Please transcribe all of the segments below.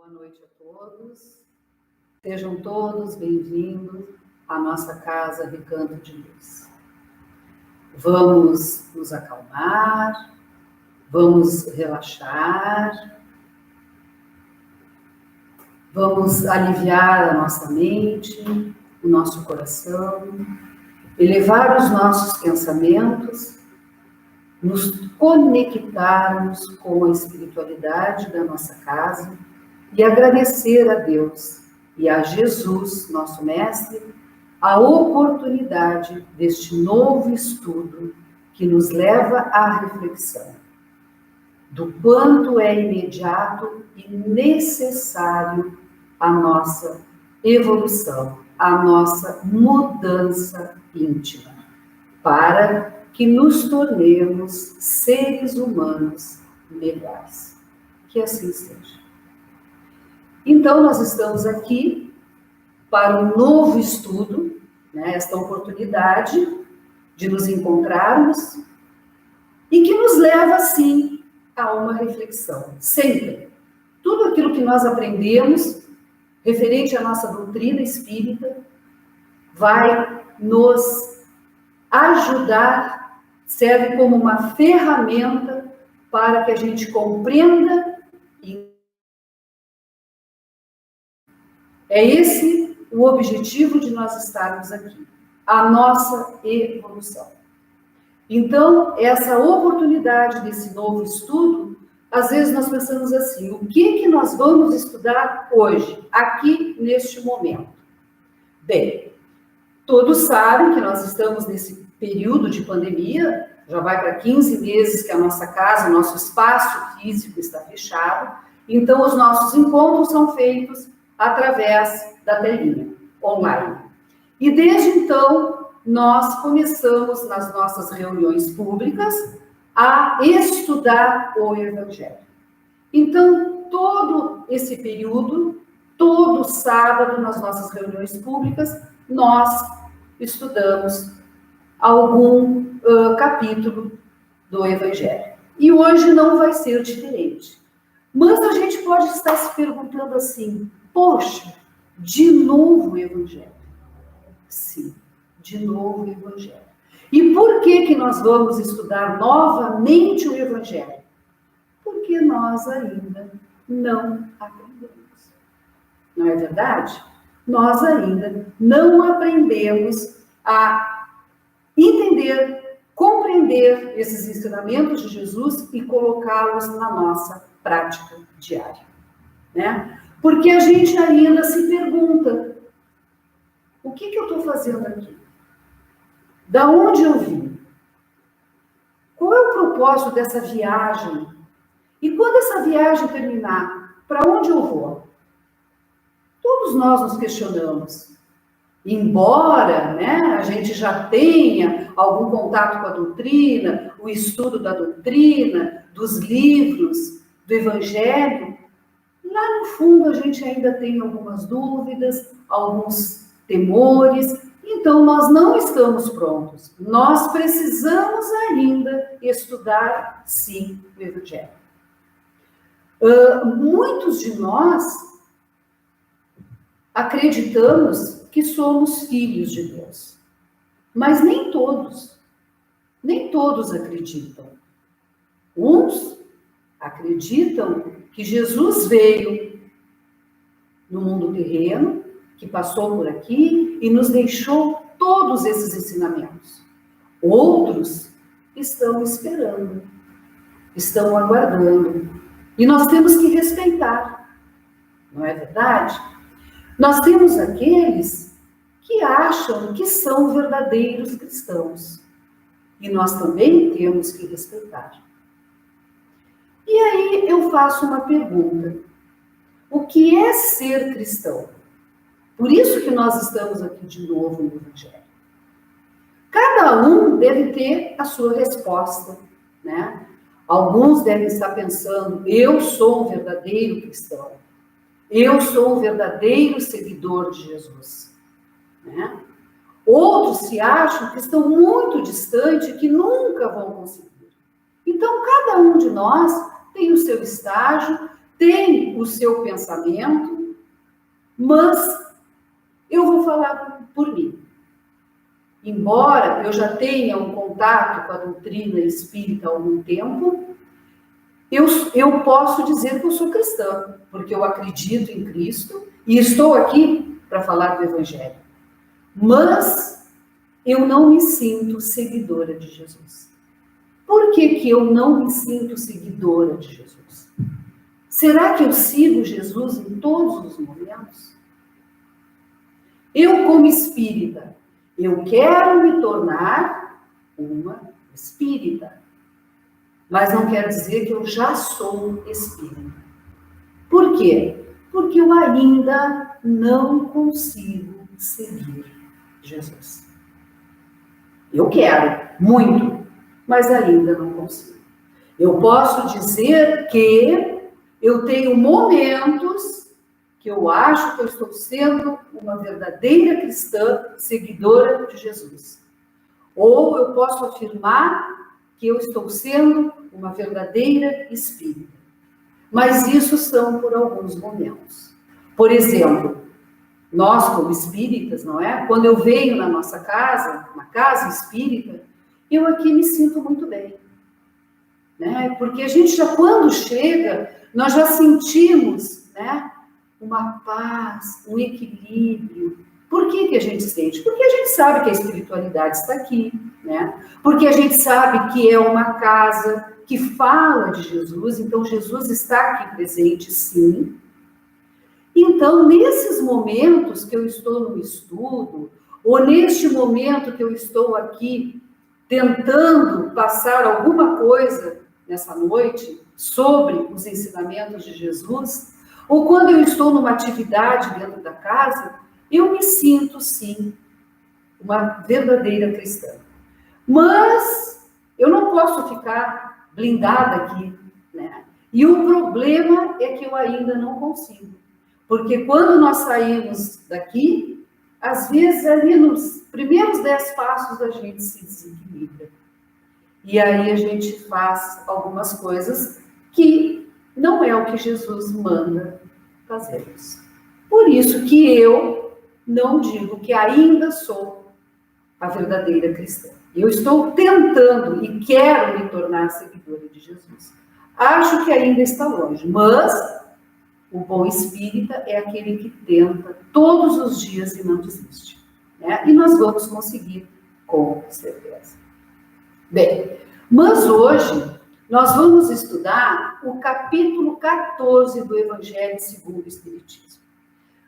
Boa noite a todos. Sejam todos bem-vindos à nossa casa Recanto de Luz. Vamos nos acalmar, vamos relaxar, vamos aliviar a nossa mente, o nosso coração, elevar os nossos pensamentos, nos conectarmos com a espiritualidade da nossa casa e agradecer a Deus e a Jesus, nosso Mestre, a oportunidade deste novo estudo que nos leva à reflexão do quanto é imediato e necessário a nossa evolução, a nossa mudança íntima, para que nos tornemos seres humanos melhores. Que assim seja. Então, nós estamos aqui para um novo estudo, esta oportunidade de nos encontrarmos e que nos leva, sim, a uma reflexão. Sempre. Tudo aquilo que nós aprendemos referente à nossa doutrina espírita vai nos ajudar, serve como uma ferramenta para que a gente compreenda e é esse o objetivo de nós estarmos aqui, a nossa evolução. Então, essa oportunidade desse novo estudo, às vezes nós pensamos assim, o que nós vamos estudar hoje, aqui, neste momento? Bem, todos sabem que nós estamos nesse período de pandemia, já vai para 15 meses que a nossa casa, o nosso espaço físico está fechado, então os nossos encontros são feitos através da telinha, online. E desde então, nós começamos nas nossas reuniões públicas a estudar o Evangelho. Então, todo esse período, todo sábado, nas nossas reuniões públicas, nós estudamos algum capítulo do Evangelho. E hoje não vai ser diferente. Mas a gente pode estar se perguntando assim, poxa, de novo o Evangelho? Sim, de novo o Evangelho. E por que nós vamos estudar novamente o Evangelho? Porque nós ainda não aprendemos. Não é verdade? Nós ainda não aprendemos a entender, compreender esses ensinamentos de Jesus e colocá-los na nossa prática diária, né? Porque a gente ainda se pergunta, o que eu estou fazendo aqui? Da onde eu vim? Qual é o propósito dessa viagem? E quando essa viagem terminar, para onde eu vou? Todos nós nos questionamos. Embora, a gente já tenha algum contato com a doutrina, o estudo da doutrina, dos livros, do Evangelho, lá no fundo a gente ainda tem algumas dúvidas, alguns temores, então nós não estamos prontos. Nós precisamos ainda estudar, sim, o Evangelho. Muitos de nós acreditamos que somos filhos de Deus, mas nem todos acreditam. Uns acreditam que Jesus veio no mundo terreno, que passou por aqui e nos deixou todos esses ensinamentos. Outros estão esperando, estão aguardando. E nós temos que respeitar, não é verdade? Nós temos aqueles que acham que são verdadeiros cristãos. E nós também temos que respeitar. E aí eu faço uma pergunta. O que é ser cristão? Por isso que nós estamos aqui de novo no Evangelho. Cada um deve ter a sua resposta, né? Alguns devem estar pensando, eu sou um verdadeiro cristão. Eu sou um verdadeiro seguidor de Jesus, né? Outros se acham que estão muito distantes e que nunca vão conseguir. Então, cada um de nós tem o seu estágio, tem o seu pensamento, mas eu vou falar por mim. Embora eu já tenha um contato com a doutrina espírita há algum tempo, eu posso dizer que eu sou cristã, porque eu acredito em Cristo e estou aqui para falar do Evangelho. Mas eu não me sinto seguidora de Jesus. Por que eu não me sinto seguidora de Jesus? Será que eu sigo Jesus em todos os momentos? Eu, como espírita, eu quero me tornar uma espírita. Mas não quer dizer que eu já sou espírita. Por quê? Porque eu ainda não consigo seguir Jesus. Eu quero muito, mas ainda não consigo. Eu posso dizer que eu tenho momentos que eu acho que eu estou sendo uma verdadeira cristã seguidora de Jesus. Ou eu posso afirmar que eu estou sendo uma verdadeira espírita. Mas isso são por alguns momentos. Por exemplo, nós como espíritas, não é? Quando eu venho na nossa casa, uma casa espírita, eu aqui me sinto muito bem. Né? Porque a gente já, quando chega, nós já sentimos, né, uma paz, um equilíbrio. Por que a gente sente? Porque a gente sabe que a espiritualidade está aqui, né? Porque a gente sabe que é uma casa que fala de Jesus, então Jesus está aqui presente, sim. Então, nesses momentos que eu estou no estudo, ou neste momento que eu estou aqui tentando passar alguma coisa nessa noite sobre os ensinamentos de Jesus, ou quando eu estou numa atividade dentro da casa, eu me sinto, sim, uma verdadeira cristã. Mas eu não posso ficar blindada aqui, né? E o problema é que eu ainda não consigo. Porque quando nós saímos daqui, às vezes ali nos primeiros 10 passos a gente se desequilibra. E aí a gente faz algumas coisas que não é o que Jesus manda fazermos. Por isso que eu não digo que ainda sou a verdadeira cristã. Eu estou tentando e quero me tornar seguidora de Jesus. Acho que ainda está longe, mas o bom espírita é aquele que tenta todos os dias e não desiste. Né? E nós vamos conseguir, com certeza. Bem, mas hoje nós vamos estudar o capítulo 14 do Evangelho segundo o Espiritismo.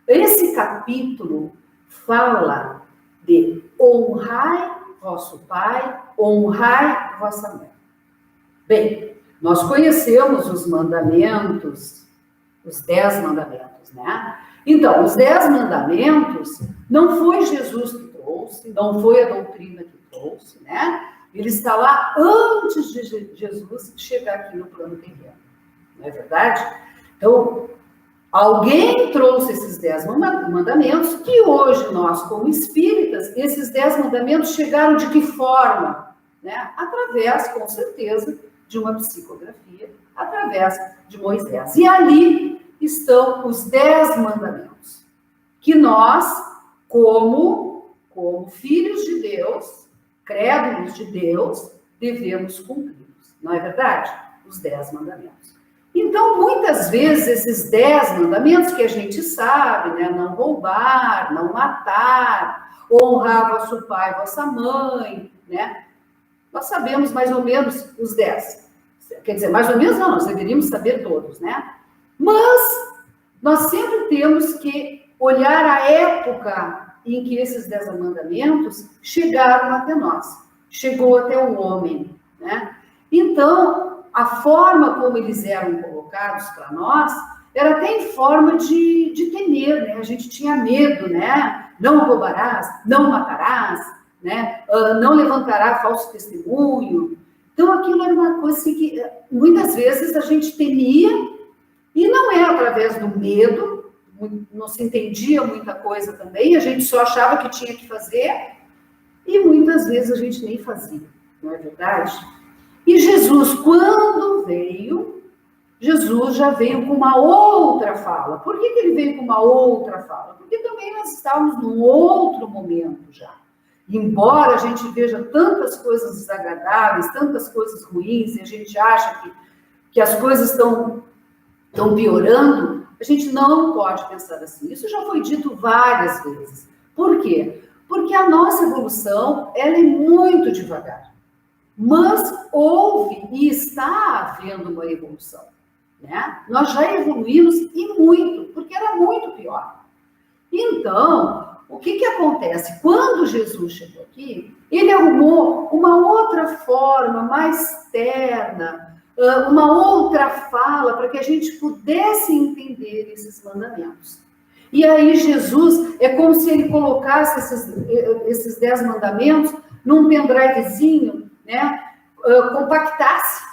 Esse capítulo fala de honrai vosso pai, honrai vossa mãe. Bem, nós conhecemos os mandamentos, os 10 mandamentos, né? Então, os 10 mandamentos não foi Jesus que trouxe, não foi a doutrina que trouxe, né? Ele está lá antes de Jesus chegar aqui no plano terreno, não é verdade? Então, alguém trouxe esses 10 mandamentos que hoje nós, como espíritas, esses 10 mandamentos chegaram de que forma? Né? Através, com certeza, de uma psicografia, através de Moisés. E ali estão os 10 mandamentos, que nós, como filhos de Deus, crédulos de Deus, devemos cumpri-los. Não é verdade? Os 10 mandamentos. Então, muitas vezes, esses 10 mandamentos que a gente sabe, né? Não roubar, não matar, honrar vosso pai e vossa mãe, né? Nós sabemos mais ou menos os 10. Quer dizer, mais ou menos não, nós deveríamos saber todos, né? Mas nós sempre temos que olhar a época em que esses 10 mandamentos chegaram até nós. Chegou até o homem, né? Então, a forma como eles eram colocados para nós era até em forma de temer, né? A gente tinha medo, né? Não roubarás, não matarás, né? Não levantará falso testemunho. Então, aquilo era uma coisa assim que muitas vezes a gente temia, e não é através do medo, não se entendia muita coisa também, a gente só achava que tinha que fazer, e muitas vezes a gente nem fazia, não é verdade? E Jesus, quando veio, Jesus já veio com uma outra fala. Por que ele veio com uma outra fala? Porque também nós estávamos num outro momento já. Embora a gente veja tantas coisas desagradáveis, tantas coisas ruins, e a gente acha que as coisas estão piorando, a gente não pode pensar assim. Isso já foi dito várias vezes. Por quê? Porque a nossa evolução, ela é muito devagar. Mas houve e está havendo uma evolução. Né? Nós já evoluímos e muito, porque era muito pior. Então, o que acontece? Quando Jesus chegou aqui, ele arrumou uma outra forma, mais terna, uma outra fala, para que a gente pudesse entender esses mandamentos. E aí Jesus, é como se ele colocasse esses 10 mandamentos num pendrivezinho, né? Compactasse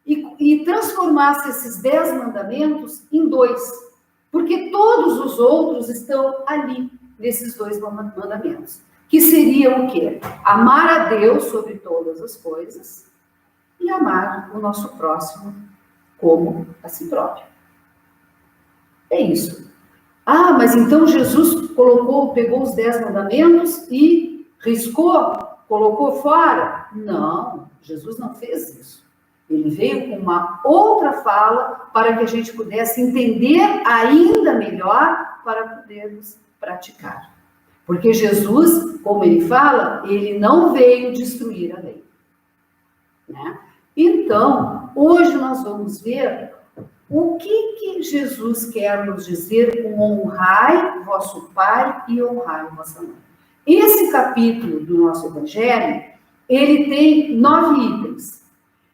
e transformasse esses 10 mandamentos em 2. Porque todos os outros estão ali, nesses 2 mandamentos. Que seriam o quê? Amar a Deus sobre todas as coisas e amar o nosso próximo como a si próprio. É isso. Ah, mas então Jesus pegou os 10 mandamentos e riscou, colocou fora? Não, Jesus não fez isso. Ele veio com uma outra fala para que a gente pudesse entender ainda melhor para podermos praticar. Porque Jesus, como ele fala, ele não veio destruir a lei. Né? Então, hoje nós vamos ver o que Jesus quer nos dizer com honrai vosso pai e honrai vossa mãe. Esse capítulo do nosso evangelho, ele tem 9 itens.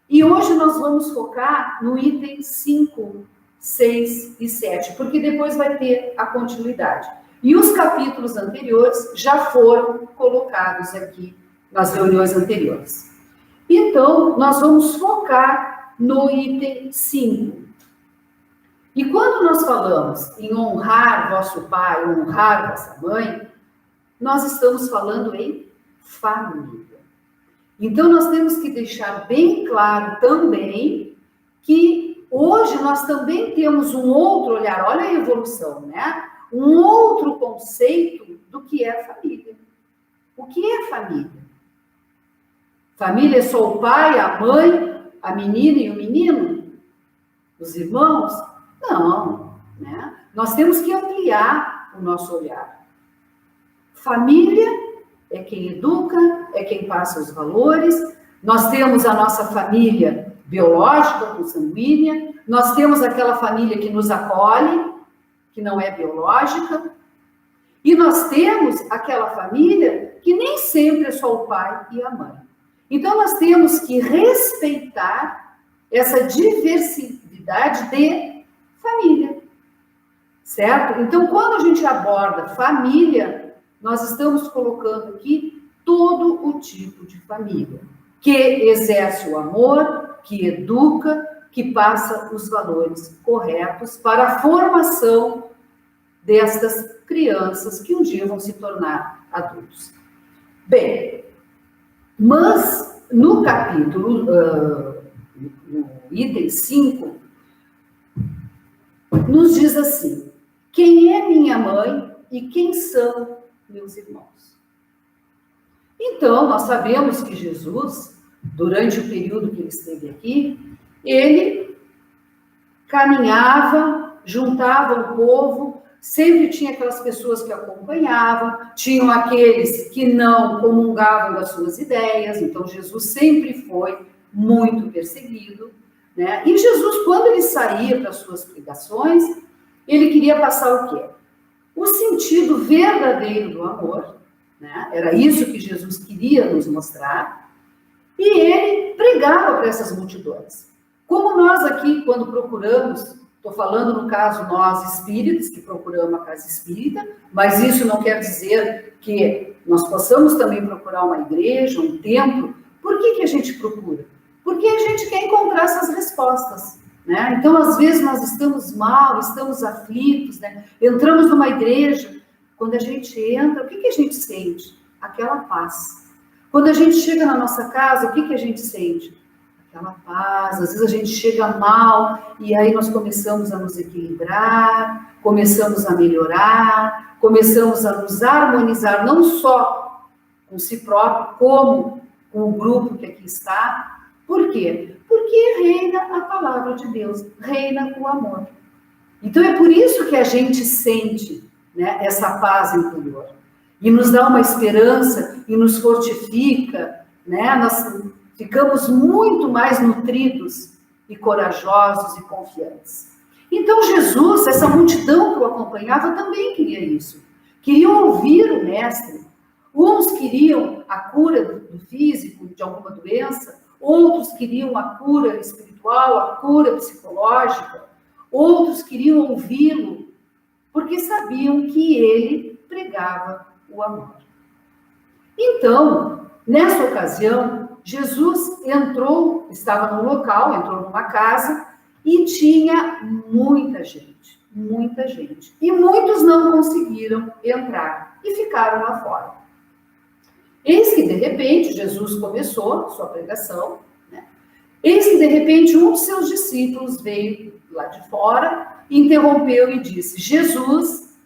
E hoje nós vamos focar no item 5, 6 e 7, porque depois vai ter a continuidade. E os capítulos anteriores já foram colocados aqui nas reuniões anteriores. Então, nós vamos focar no item 5. E quando nós falamos em honrar vosso pai, honrar vossa mãe, nós estamos falando em família. Então, nós temos que deixar bem claro também que hoje nós também temos um outro olhar, olha a evolução, né? Um outro conceito do que é família. O que é família? Família é só o pai, a mãe, a menina e o menino? Os irmãos? Não, né? Nós temos que ampliar o nosso olhar. Família é quem educa, é quem passa os valores. Nós temos a nossa família biológica, consanguínea. Nós temos aquela família que nos acolhe, que não é biológica. E nós temos aquela família que nem sempre é só o pai e a mãe. Então, nós temos que respeitar essa diversidade de família, certo? Então, quando a gente aborda família, nós estamos colocando aqui todo o tipo de família, que exerce o amor, que educa, que passa os valores corretos para a formação destas crianças que um dia vão se tornar adultos. Bem, mas no capítulo, no item 5, nos diz assim: quem é minha mãe e quem são meus irmãos? Então, nós sabemos que Jesus, durante o período que ele esteve aqui, ele caminhava, juntava o povo, sempre tinha aquelas pessoas que acompanhavam, tinham aqueles que não comungavam das suas ideias, então Jesus sempre foi muito perseguido, né? E Jesus, quando ele saía para as suas pregações, ele queria passar o quê? O sentido verdadeiro do amor, né? Era isso que Jesus queria nos mostrar, e ele pregava para essas multidões. Como nós aqui, quando procuramos, estou falando no caso nós espíritas, que procuramos a casa espírita, mas isso não quer dizer que nós possamos também procurar uma igreja, um templo. Por que a gente procura? Porque a gente quer encontrar essas respostas, né? Então, às vezes, nós estamos mal, estamos aflitos, né? Entramos numa igreja, quando a gente entra, o que a gente sente? Aquela paz. Quando a gente chega na nossa casa, o que a gente sente? aquela paz. Às vezes a gente chega mal e aí nós começamos a nos equilibrar, começamos a melhorar, começamos a nos harmonizar, não só com si próprio, como com o grupo que aqui está. Por quê? Porque reina a palavra de Deus, reina o amor. Então é por isso que a gente sente, né, essa paz interior. E nos dá uma esperança e nos fortifica, né? Nós ficamos muito mais nutridos e corajosos e confiantes. Então Jesus, essa multidão que o acompanhava, também queria isso. Queriam ouvir o mestre. Uns queriam a cura do físico, de alguma doença, outros queriam a cura espiritual, a cura psicológica, outros queriam ouvi-lo, porque sabiam que ele pregava o amor. Então, nessa ocasião, Jesus estava num local, entrou numa casa e tinha muita gente. E muitos não conseguiram entrar e ficaram lá fora. Eis que, de repente, Jesus começou sua pregação, né? Eis que, de repente, um de seus discípulos veio lá de fora, interrompeu e disse: Jesus,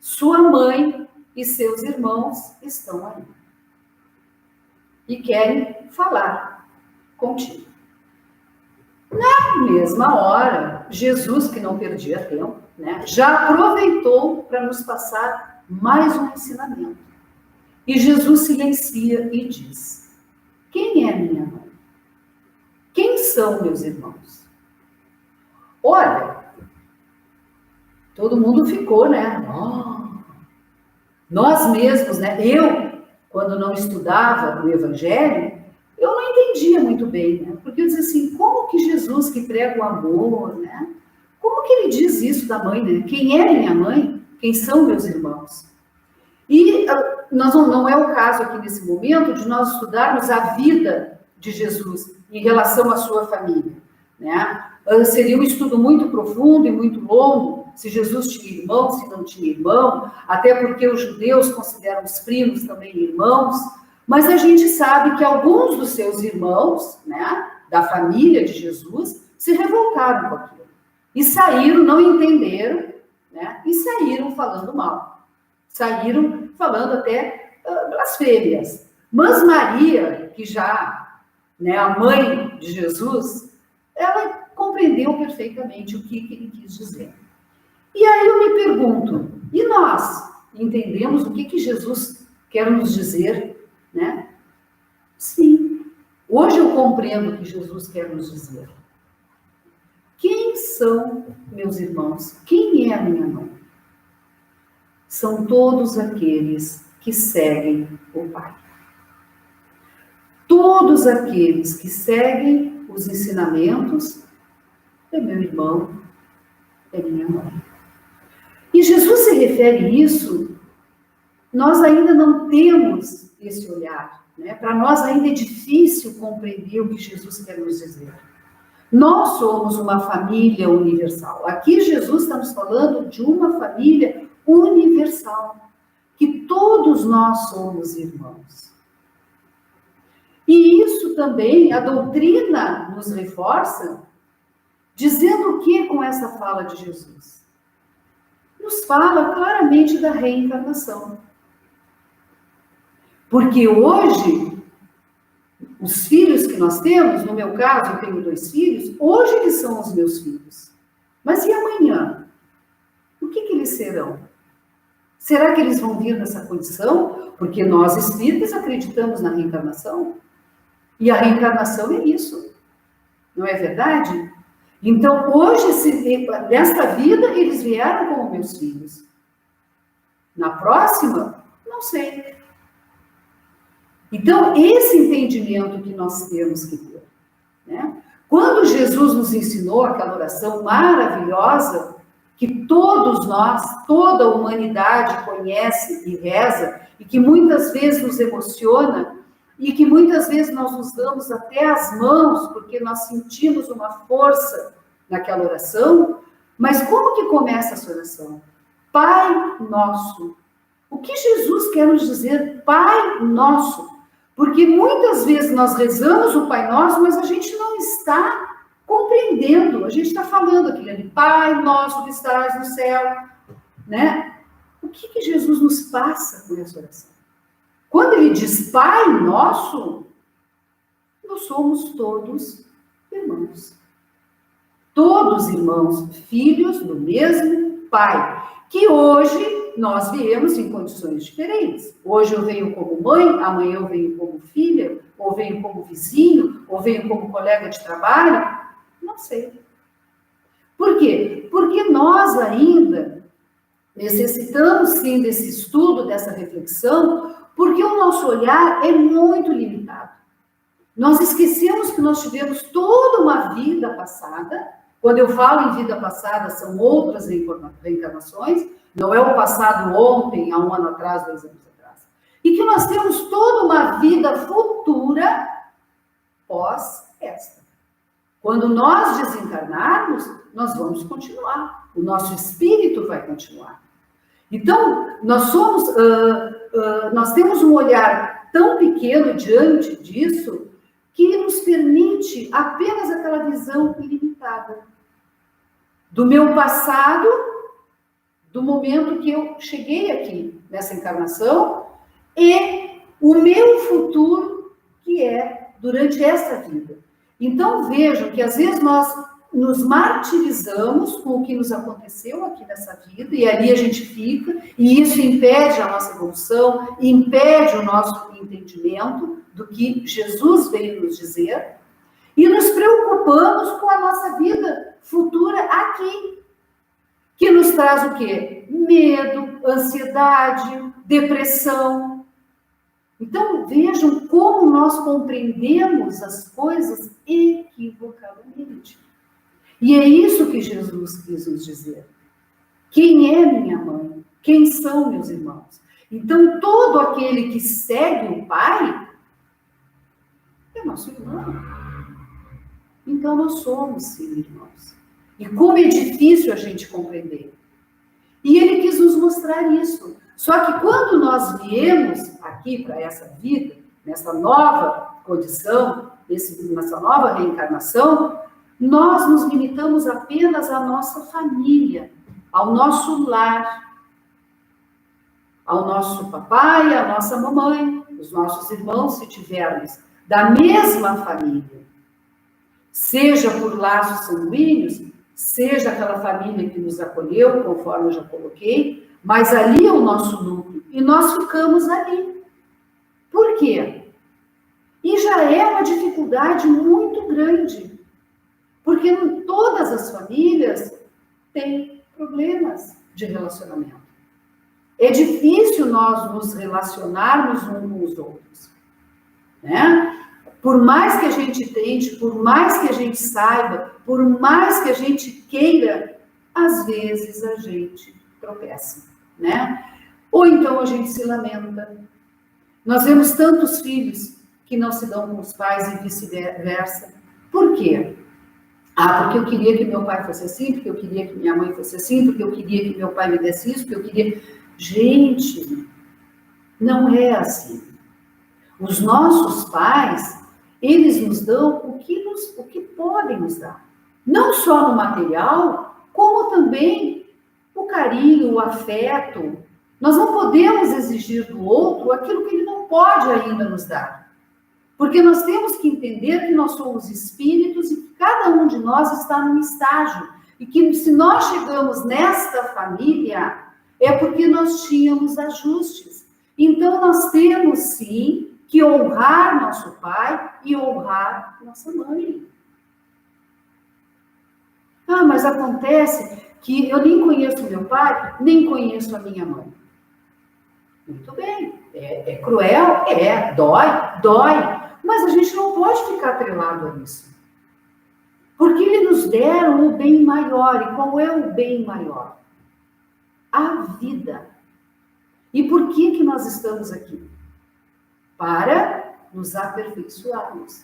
sua mãe e seus irmãos estão aí e querem falar contigo. Na mesma hora, Jesus, que não perdia tempo, né, já aproveitou para nos passar mais um ensinamento. E Jesus silencia e diz: quem é minha mãe? Quem são meus irmãos? Olha, todo mundo ficou, né? Oh, nós mesmos, né? Eu, quando não estudava o Evangelho, eu não entendia muito bem, né? Porque eu dizia assim, como que Jesus que prega o amor, né? Como que ele diz isso da mãe, né? Quem é minha mãe? Quem são meus irmãos? E não é o caso aqui nesse momento de nós estudarmos a vida de Jesus em relação à sua família, né? Seria um estudo muito profundo e muito longo, se Jesus tinha irmão, se não tinha irmão, até porque os judeus consideram os primos também irmãos, mas a gente sabe que alguns dos seus irmãos, né, da família de Jesus, se revoltaram com aquilo. E saíram, não entenderam, né, e saíram falando mal. Saíram falando até blasfêmias. Mas Maria, que já, né, a mãe de Jesus, ela compreendeu perfeitamente o que ele quis dizer. E aí eu me pergunto, e nós entendemos o que Jesus quer nos dizer, né? Sim, hoje eu compreendo o que Jesus quer nos dizer. Quem são meus irmãos? Quem é a minha mãe? São todos aqueles que seguem o Pai. Todos aqueles que seguem os ensinamentos é meu irmão, é minha mãe. E Jesus se refere a isso, nós ainda não temos esse olhar, né? Para nós ainda é difícil compreender o que Jesus quer nos dizer. Nós somos uma família universal. Aqui Jesus está nos falando de uma família universal, que todos nós somos irmãos. E isso também a doutrina nos reforça, dizendo o que com essa fala de Jesus? Nos fala claramente da reencarnação. Porque hoje, os filhos que nós temos, no meu caso, eu tenho 2 filhos, hoje eles são os meus filhos. Mas e amanhã? O que eles serão? Será que eles vão vir nessa condição? Porque nós espíritas acreditamos na reencarnação. E a reencarnação é isso. Não é verdade? Então, hoje, nesta vida, eles vieram como meus filhos. Na próxima, não sei. Então, esse entendimento que nós temos que ter, né? Quando Jesus nos ensinou aquela oração maravilhosa, que todos nós, toda a humanidade conhece e reza, e que muitas vezes nos emociona, e que muitas vezes nós nos damos até as mãos, porque nós sentimos uma força naquela oração, mas como que começa essa oração? Pai nosso. O que Jesus quer nos dizer? Pai nosso. Porque muitas vezes nós rezamos o Pai Nosso, mas a gente não está compreendendo. A gente está falando aquilo ali, Pai Nosso que estarás no céu, né? O que Jesus nos passa com essa oração? Quando ele diz Pai Nosso, nós somos todos irmãos. Todos irmãos, filhos do mesmo Pai, que hoje nós viemos em condições diferentes. Hoje eu venho como mãe, amanhã eu venho como filha, ou venho como vizinho, ou venho como colega de trabalho, não sei. Por quê? Porque nós ainda necessitamos sim desse estudo, dessa reflexão, porque o nosso olhar é muito limitado. Nós esquecemos que nós tivemos toda uma vida passada. Quando eu falo em vida passada, são outras reencarnações, não é o passado ontem, há 1 ano atrás, 2 anos atrás. E que nós temos toda uma vida futura pós esta. Quando nós desencarnarmos, nós vamos continuar. O nosso espírito vai continuar. Então, nós temos um olhar tão pequeno diante disso que nos permite apenas aquela visão ilimitada do meu passado, do momento que eu cheguei aqui nessa encarnação, e o meu futuro, que é durante esta vida. Então, vejam que às vezes nós nos martirizamos com o que nos aconteceu aqui nessa vida, e ali a gente fica, e isso impede a nossa evolução, impede o nosso entendimento do que Jesus veio nos dizer, e nos preocupamos com a nossa vida futura aqui, que nos traz o quê? Medo, ansiedade, depressão. Então, vejam como nós compreendemos as coisas equivocadamente. E é isso que Jesus quis nos dizer. Quem é minha mãe? Quem são meus irmãos? Então, todo aquele que segue o Pai é nosso irmão. Então, nós somos, sim, irmãos. E como é difícil a gente compreender. E ele quis nos mostrar isso. Só que quando nós viemos aqui para essa vida, nessa nova condição, nessa nova reencarnação, nós nos limitamos apenas à nossa família, ao nosso lar, ao nosso papai, à nossa mamãe, os nossos irmãos, se tivermos da mesma família. Seja por laços sanguíneos, seja aquela família que nos acolheu, conforme eu já coloquei, mas ali é o nosso núcleo, e nós ficamos ali. Por quê? E já é uma dificuldade muito grande, porque todas as famílias têm problemas de relacionamento. É difícil nós nos relacionarmos uns com os outros, né? Por mais que a gente tente, por mais que a gente saiba, por mais que a gente queira, às vezes a gente tropeça, né? Ou então a gente se lamenta. Nós vemos tantos filhos que não se dão com os pais e vice-versa. Por quê? Porque eu queria que meu pai fosse assim, porque eu queria que minha mãe fosse assim, porque eu queria que meu pai me desse isso, porque eu queria... Gente, não é assim. Os nossos pais, eles nos dão o que podem nos dar. Não só no material, como também o carinho, o afeto. Nós não podemos exigir do outro aquilo que ele não pode ainda nos dar. Porque nós temos que entender que nós somos espíritos e que cada um de nós está num estágio. E que se nós chegamos nesta família, é porque nós tínhamos ajustes. Então nós temos sim que honrar nosso pai e honrar nossa mãe. Mas acontece que eu nem conheço meu pai, nem conheço a minha mãe. Muito bem, é cruel, dói, mas a gente não pode ficar atrelado a isso. Porque eles nos deram o bem maior. E qual é o bem maior? A vida. E por que nós estamos aqui? Para nos aperfeiçoarmos,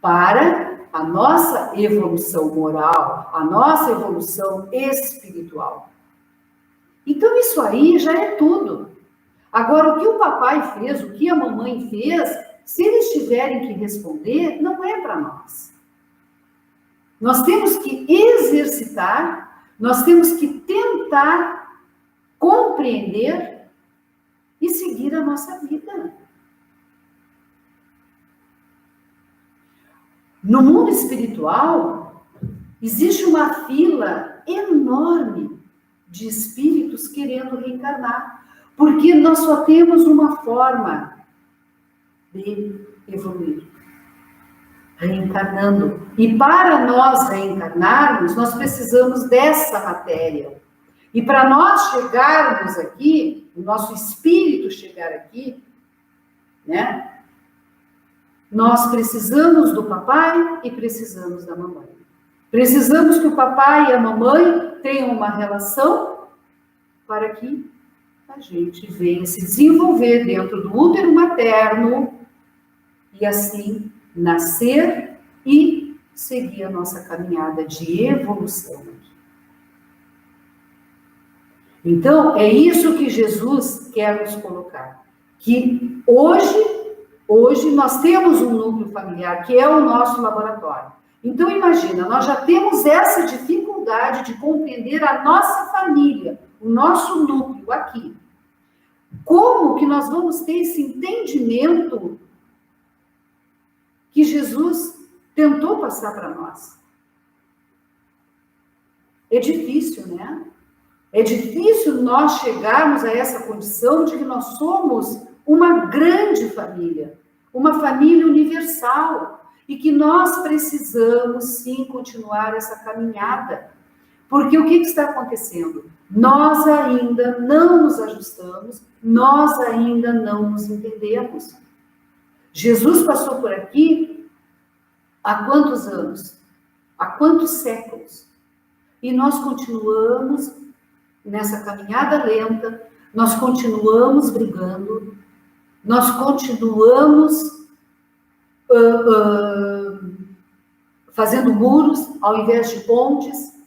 para a nossa evolução moral, a nossa evolução espiritual. Então isso aí já é tudo. Agora, o que o papai fez, o que a mamãe fez, se eles tiverem que responder, não é para nós. Nós temos que exercitar, nós temos que tentar compreender e seguir a nossa vida. No mundo espiritual, existe uma fila enorme de espíritos querendo reencarnar, porque nós só temos uma forma de evoluir, reencarnando. E para nós reencarnarmos, nós precisamos dessa matéria. E para nós chegarmos aqui, o nosso espírito chegar aqui, né? Nós precisamos do papai e precisamos da mamãe. Precisamos que o papai e a mamãe tenham uma relação para que a gente venha se desenvolver dentro do útero materno e assim nascer e seguir a nossa caminhada de evolução. Então, é isso que Jesus quer nos colocar. Que hoje nós temos um núcleo familiar, que é o nosso laboratório. Então, imagina, nós já temos essa dificuldade de compreender a nossa família, o nosso núcleo aqui. Como que nós vamos ter esse entendimento que Jesus tentou passar para nós? É difícil, né? É difícil nós chegarmos a essa condição de que nós somos uma grande família, uma família universal, e que nós precisamos, sim, continuar essa caminhada. Porque o que está acontecendo? Nós ainda não nos ajustamos, nós ainda não nos entendemos. Jesus passou por aqui há quantos anos? Há quantos séculos? E nós continuamos nessa caminhada lenta, nós continuamos brigando, nós continuamos fazendo muros ao invés de pontes,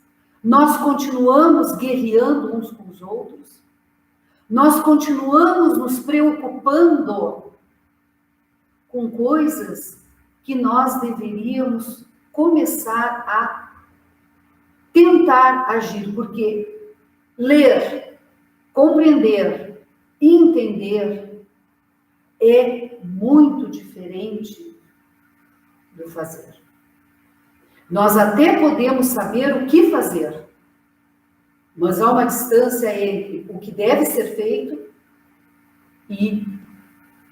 nós continuamos guerreando uns com os outros, nós continuamos nos preocupando com coisas que nós deveríamos começar a tentar agir, porque ler, compreender, entender é muito diferente do fazer. Nós até podemos saber o que fazer, mas há uma distância entre o que deve ser feito e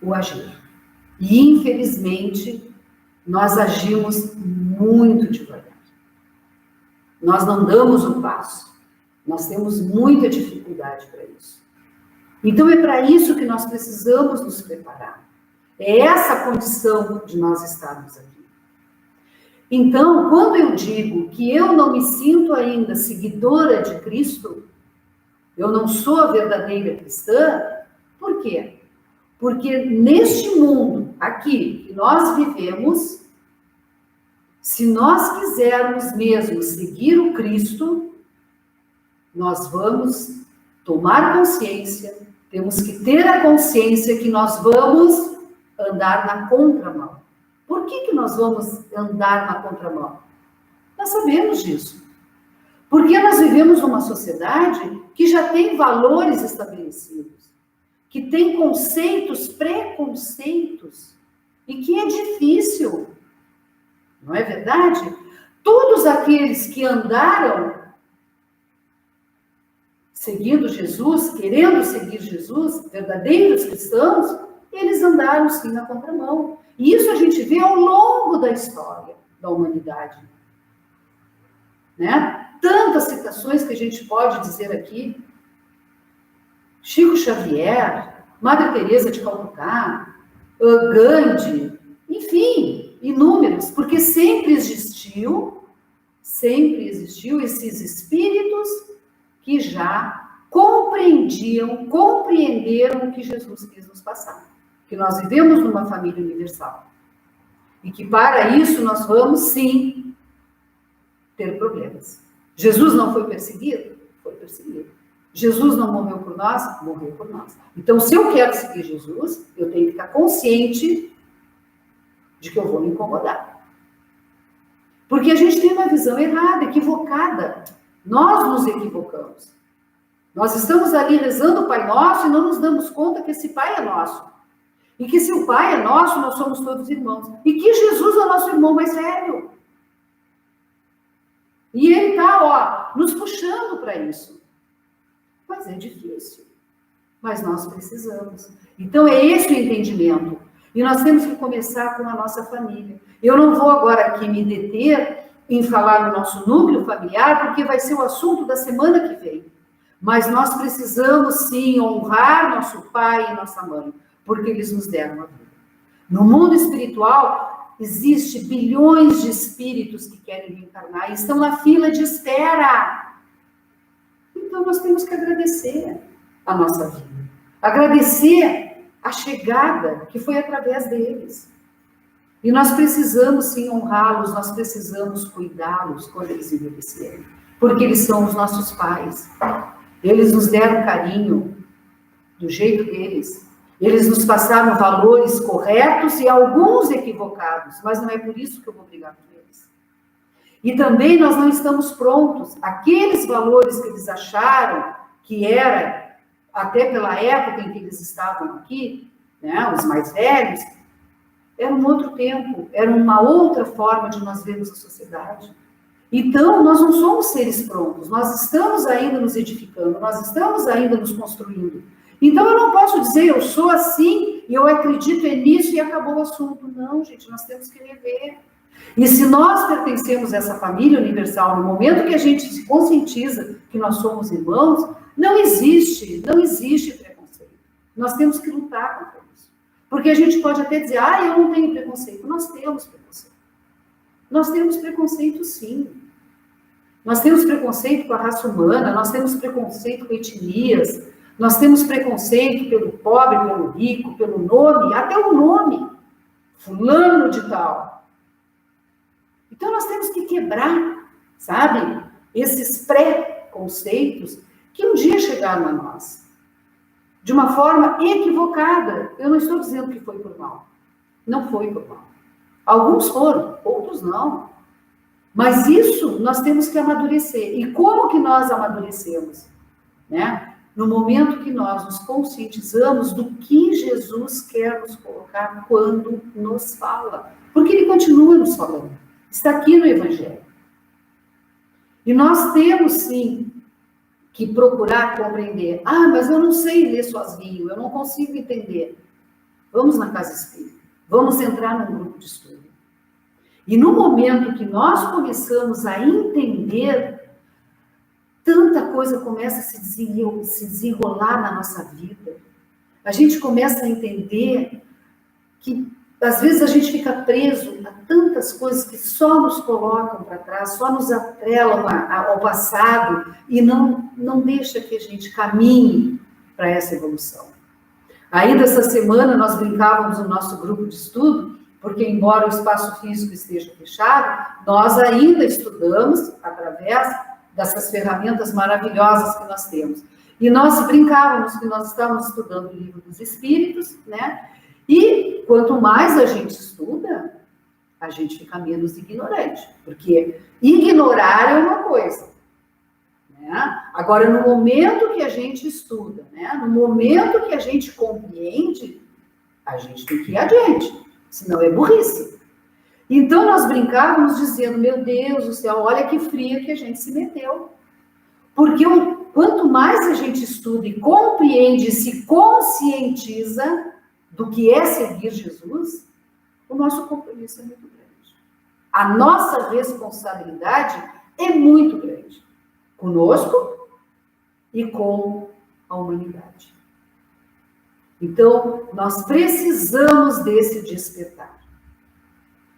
o agir. E, infelizmente, nós agimos muito devagar. Nós não damos o passo. Nós temos muita dificuldade para isso. Então, é para isso que nós precisamos nos preparar. É essa a condição de nós estarmos aqui. Então, quando eu digo que eu não me sinto ainda seguidora de Cristo, eu não sou a verdadeira cristã, por quê? Porque neste mundo aqui que nós vivemos, se nós quisermos mesmo seguir o Cristo, nós vamos tomar consciência, temos que ter a consciência que nós vamos andar na contramão. Por que nós vamos andar na contramão? Nós sabemos disso. Porque nós vivemos numa sociedade que já tem valores estabelecidos, que tem conceitos, preconceitos, e que é difícil. Não é verdade? Todos aqueles que andaram seguindo Jesus, querendo seguir Jesus, verdadeiros cristãos, eles andaram sim na contramão. E isso a gente vê ao longo da história da humanidade. Né? Tantas citações que a gente pode dizer aqui. Chico Xavier, Madre Teresa de Calcutá, Gandhi, enfim, inúmeros, porque sempre existiu esses espíritos que já compreenderam o que Jesus quis nos passar. Que nós vivemos numa família universal. E que para isso nós vamos, sim, ter problemas. Jesus não foi perseguido? Foi perseguido. Jesus não morreu por nós? Morreu por nós. Então, se eu quero seguir Jesus, eu tenho que estar consciente de que eu vou me incomodar. Porque a gente tem uma visão errada, equivocada. Nós nos equivocamos. Nós estamos ali rezando o Pai Nosso e não nos damos conta que esse Pai é nosso. E que se o Pai é nosso, nós somos todos irmãos. E que Jesus é o nosso irmão mais velho. E ele está, nos puxando para isso. Mas é difícil. Mas nós precisamos. Então é esse o entendimento. E nós temos que começar com a nossa família. Eu não vou agora aqui me deter em falar no nosso núcleo familiar, porque vai ser o assunto da semana que vem. Mas nós precisamos, sim, honrar nosso pai e nossa mãe, porque eles nos deram a vida. No mundo espiritual, existe bilhões de espíritos que querem reencarnar e estão na fila de espera. Então, nós temos que agradecer a nossa vida. Agradecer a chegada que foi através deles. E nós precisamos, sim, honrá-los, nós precisamos cuidá-los quando eles envelhecerem. Porque eles são os nossos pais. Eles nos deram carinho do jeito deles. Eles nos passaram valores corretos e alguns equivocados, mas não é por isso que eu vou brigar com eles. E também nós não estamos prontos. Aqueles valores que eles acharam que era, até pela época em que eles estavam aqui, né, os mais velhos, era um outro tempo, era uma outra forma de nós vermos a sociedade. Então, nós não somos seres prontos, nós estamos ainda nos edificando, nós estamos ainda nos construindo. Então, eu não posso dizer, eu sou assim, e eu acredito nisso e acabou o assunto. Não, gente, nós temos que rever. E se nós pertencemos a essa família universal, no momento que a gente se conscientiza que nós somos irmãos, não existe preconceito. Nós temos que lutar contra isso. Porque a gente pode até dizer, eu não tenho preconceito. Nós temos preconceito. Nós temos preconceito, sim. Nós temos preconceito com a raça humana, nós temos preconceito com etnias, nós temos preconceito pelo pobre, pelo rico, pelo nome, até o nome, fulano de tal. Então nós temos que quebrar, sabe, esses pré-conceitos que um dia chegaram a nós, de uma forma equivocada. Eu não estou dizendo que foi por mal. Não foi por mal. Alguns foram, outros não. Mas isso nós temos que amadurecer. E como que nós amadurecemos? Né? No momento que nós nos conscientizamos do que Jesus quer nos colocar quando nos fala. Porque ele continua nos falando. Está aqui no Evangelho. E nós temos, sim, que procurar compreender. Mas eu não sei ler sozinho, eu não consigo entender. Vamos na casa espírita. Vamos entrar num grupo de estudo. E no momento que nós começamos a entender, tanta coisa começa a se desenrolar na nossa vida. A gente começa a entender que, às vezes, a gente fica preso a tantas coisas que só nos colocam para trás, só nos atrelam ao passado e não deixa que a gente caminhe para essa evolução. Ainda essa semana nós brincávamos no nosso grupo de estudo, porque embora o espaço físico esteja fechado, nós ainda estudamos através dessas ferramentas maravilhosas que nós temos. E nós brincávamos que nós estávamos estudando o Livro dos Espíritos, né? E quanto mais a gente estuda, a gente fica menos ignorante, porque ignorar é uma coisa. Agora, no momento que a gente estuda, no momento que a gente compreende, a gente tem que ir adiante, senão é burrice. Então, nós brincávamos dizendo, meu Deus do céu, olha que fria que a gente se meteu. Porque quanto mais a gente estuda e compreende, se conscientiza do que é seguir Jesus, o nosso compromisso é muito grande. A nossa responsabilidade é muito grande. Conosco e com a humanidade. Então, nós precisamos desse despertar.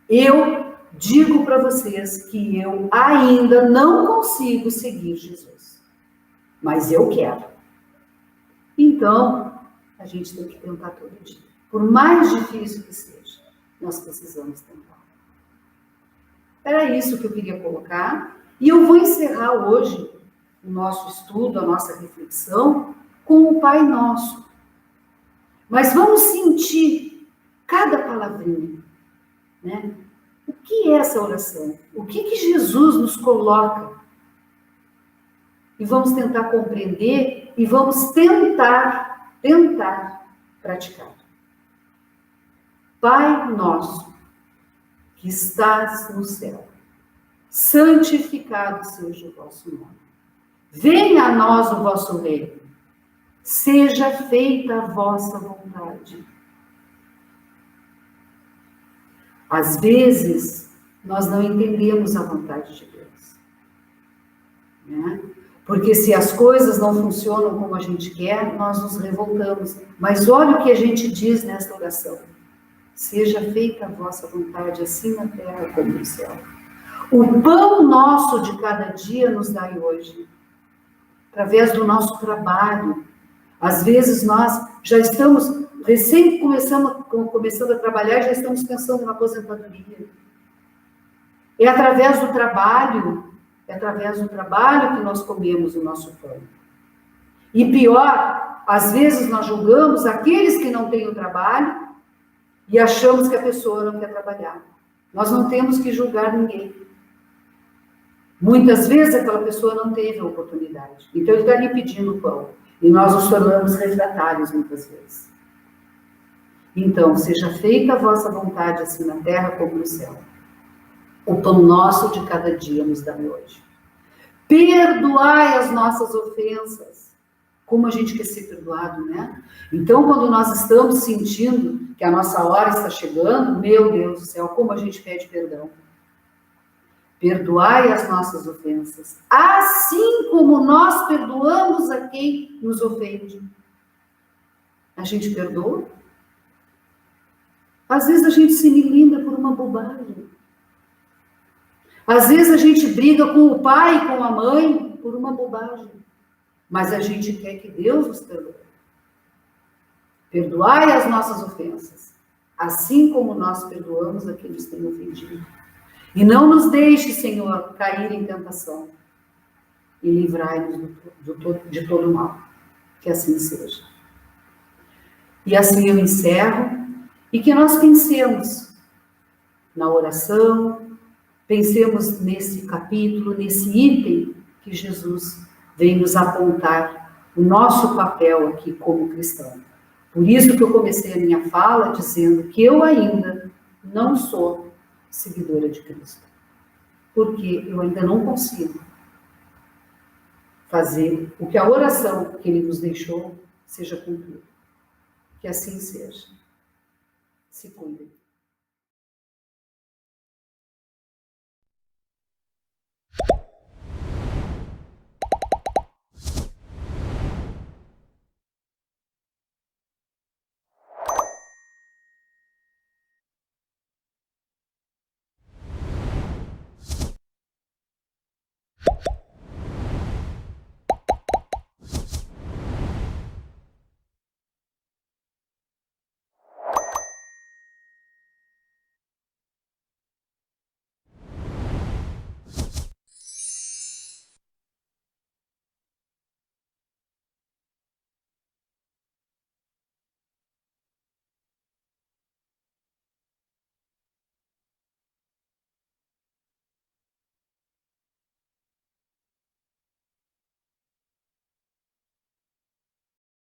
Eu digo para vocês que eu ainda não consigo seguir Jesus, mas eu quero. Então, a gente tem que tentar todo dia. Por mais difícil que seja, nós precisamos tentar. Era isso que eu queria colocar. E eu vou encerrar hoje o nosso estudo, a nossa reflexão, com o Pai Nosso. Mas vamos sentir cada palavrinha. né? O que é essa oração? O que Jesus nos coloca? E vamos tentar compreender e vamos tentar praticar. Pai nosso, que estás no céu, santificado seja o vosso nome. Venha a nós o vosso reino. Seja feita a vossa vontade. Às vezes, nós não entendemos a vontade de Deus, né? Porque se as coisas não funcionam como a gente quer, nós nos revoltamos. Mas olha o que a gente diz nesta oração. Seja feita a vossa vontade, assim na terra como no céu. O pão nosso de cada dia nos dai hoje, através do nosso trabalho. Às vezes nós já estamos, recém começando a trabalhar, já estamos pensando na aposentadoria. É através do trabalho que nós comemos o nosso pão. E pior, às vezes nós julgamos aqueles que não têm o trabalho e achamos que a pessoa não quer trabalhar. Nós não temos que julgar ninguém. Muitas vezes aquela pessoa não teve a oportunidade. Então ele está ali pedindo o pão. E nós nos tornamos refratários muitas vezes. Então, seja feita a vossa vontade, assim na terra como no céu. O pão nosso de cada dia nos dá hoje. Perdoai as nossas ofensas. Como a gente quer ser perdoado, né? Então, quando nós estamos sentindo que a nossa hora está chegando, meu Deus do céu, como a gente pede perdão. Perdoai as nossas ofensas, assim como nós perdoamos a quem nos ofende. A gente perdoa? Às vezes a gente se melinda por uma bobagem. Às vezes a gente briga com o pai e com a mãe por uma bobagem. Mas a gente quer que Deus nos perdoe. Perdoai as nossas ofensas, assim como nós perdoamos a quem nos tem ofendido. E não nos deixe, Senhor, cair em tentação. E livrai-nos de todo mal. Que assim seja. E assim eu encerro. E que nós pensemos na oração, pensemos nesse capítulo, nesse item que Jesus vem nos apontar o nosso papel aqui como cristão. Por isso que eu comecei a minha fala dizendo que eu ainda não sou seguidora de Cristo. Porque eu ainda não consigo fazer o que a oração que Ele nos deixou seja cumprida. Que assim seja. Se cuidem.